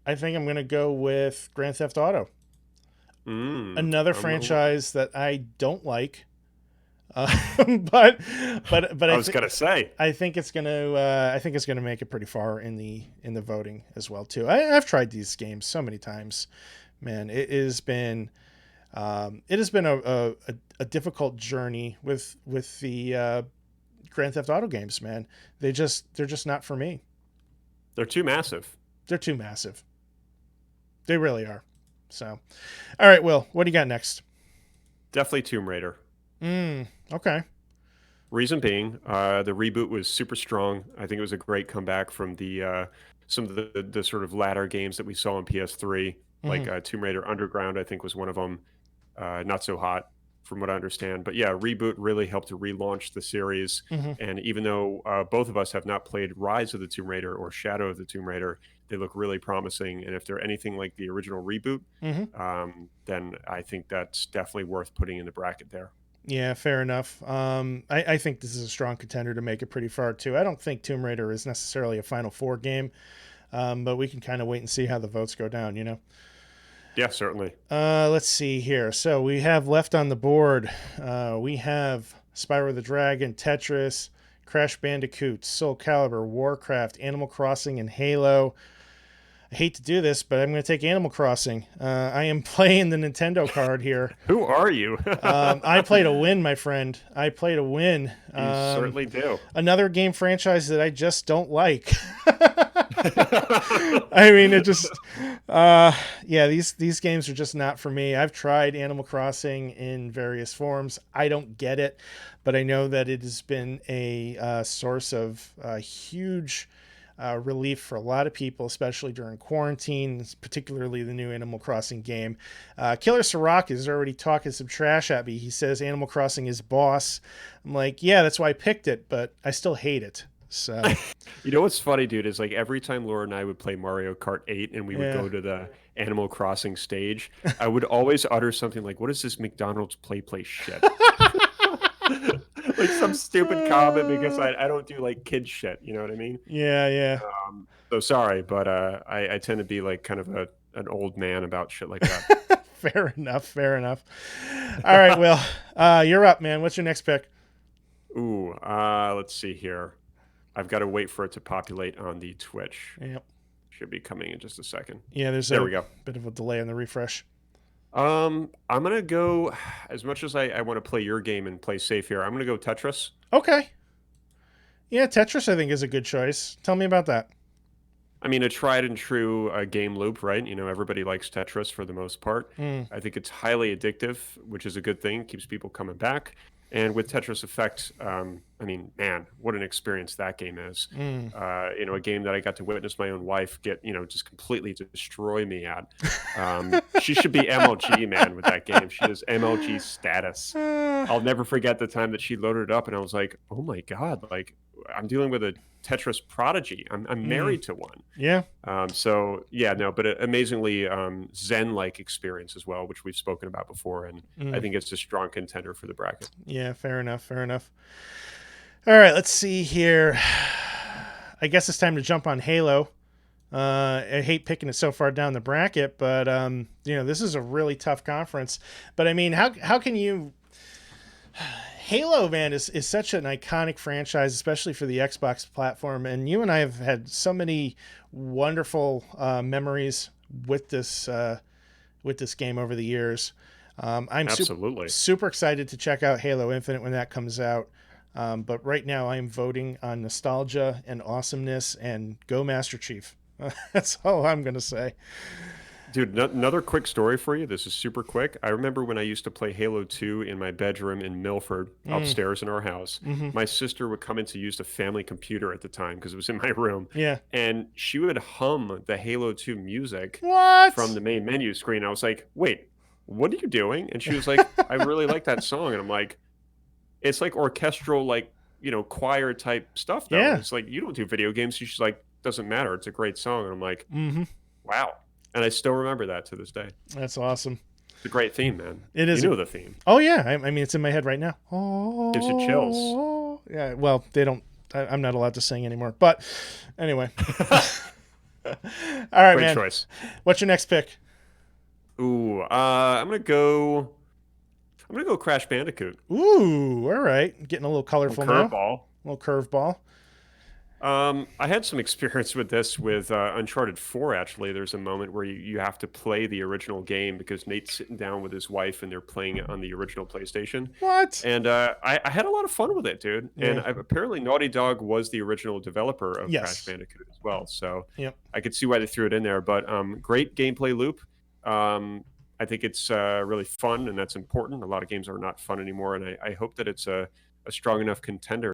I think I'm going to go with Grand Theft Auto. Another franchise that I don't like. Uh, but I was gonna say. I think it's gonna make it pretty far in the voting as well too. I've tried these games so many times, man. It has been a difficult journey with the Grand Theft Auto games, man. They're just not for me. They're too massive. They're too massive. They really are. So, all right, Will, what do you got next? Definitely Tomb Raider. Okay. Reason being, the reboot was super strong. I think it was a great comeback from the some of the sort of latter games that we saw on PS3, like Tomb Raider Underground. I think was one of them. Not so hot, from what I understand. But yeah, reboot really helped to relaunch the series. And even though both of us have not played Rise of the Tomb Raider or Shadow of the Tomb Raider, they look really promising. And if they're anything like the original reboot, then I think that's definitely worth putting in the bracket there. Yeah, fair enough. I think this is a strong contender to make it pretty far too. I don't think Tomb Raider is necessarily a Final Four game, but we can kind of wait and see how the votes go down. Yeah, certainly. Let's see here. So we have left on the board. We have Spyro the Dragon, Tetris, Crash Bandicoot, Soul Calibur, Warcraft, Animal Crossing, and Halo. I hate to do this, but I'm going to take Animal Crossing. I am playing the Nintendo card here. Who are you? I play to win, my friend. I play to win. You certainly do. Another game franchise that I just don't like. I mean, it just, these games are just not for me. I've tried Animal Crossing in various forms. I don't get it, but I know that it has been a source of huge relief for a lot of people, especially during quarantine, particularly the new Animal Crossing game. Killer Sirach is already talking some trash at me. He says Animal Crossing is boss. I'm like, yeah, that's why I picked it, but I still hate it. So, you know what's funny, dude, is like every time Laura and I would play Mario Kart 8 and we would go to the Animal Crossing stage, I would always utter something like, "What is this McDonald's play shit?" Like some stupid comment because I don't do like kid shit, you know what I mean? Yeah. So sorry, but I tend to be like kind of an old man about shit like that. Fair enough. All right, Will, you're up, man. What's your next pick? Ooh, let's see here. I've got to wait for it to populate on the Twitch. Yep. Should be coming in just a second. Yeah, there we go. Bit of a delay on the refresh. I'm gonna go, as much as I want to play your game and play safe here, I'm gonna go Tetris. Okay. Yeah, Tetris I think is a good choice. Tell me about that. I mean, a tried and true game loop, right? You know, everybody likes Tetris for the most part. I think it's highly addictive, which is a good thing. Keeps people coming back. And with Tetris Effect, I mean, man, what an experience that game is. You know, a game that I got to witness my own wife get, you know, just completely destroy me at. She should be MLG, man, with that game. She has MLG status. I'll never forget the time that she loaded it up and I was like, oh my God, like I'm dealing with a Tetris prodigy. I'm married to one. Yeah. So yeah, no, but amazingly Zen-like experience as well, which we've spoken about before, and I think it's a strong contender for the bracket. Yeah, fair enough. All right, let's see here. I guess it's time to jump on Halo. I hate picking it so far down the bracket, but you know, this is a really tough conference. But I mean, how can you? Halo, man, is such an iconic franchise, especially for the Xbox platform. And you and I have had so many wonderful memories with this game over the years. I'm absolutely super excited to check out Halo Infinite when that comes out. But right now, I'm voting on nostalgia and awesomeness and go Master Chief. That's all I'm going to say. Dude, another quick story for you. This is super quick. I remember when I used to play Halo 2 in my bedroom in Milford, upstairs in our house. My sister would come in to use the family computer at the time because it was in my room. Yeah. And she would hum the Halo 2 music from the main menu screen. I was like, wait, what are you doing? And she was like, I really like that song. And I'm like, it's like orchestral, like, you know, choir type stuff, though. Yeah. It's like, you don't do video games. She's like, doesn't matter. It's a great song. And I'm like, wow. And I still remember that to this day. That's awesome. It's a great theme, man. It is. You know the theme. Oh, yeah. I mean, it's in my head right now. Oh, gives you chills. Yeah. Well, they don't. I'm not allowed to sing anymore. But anyway. All right, Great man. choice. What's your next pick? Ooh, I'm gonna go Crash Bandicoot. Ooh, all right. Getting a little colorful now. Curveball. A little curveball. I had some experience with this with Uncharted 4, actually. There's a moment where you have to play the original game because Nate's sitting down with his wife and they're playing it on the original PlayStation. What? And I had a lot of fun with it, dude. And Yeah. apparently Naughty Dog was the original developer of Crash Yes. Bandicoot as well. So Yep. I could see why they threw it in there. But great gameplay loop. I think it's really fun, and that's important. A lot of games are not fun anymore, and I hope that it's a strong enough contender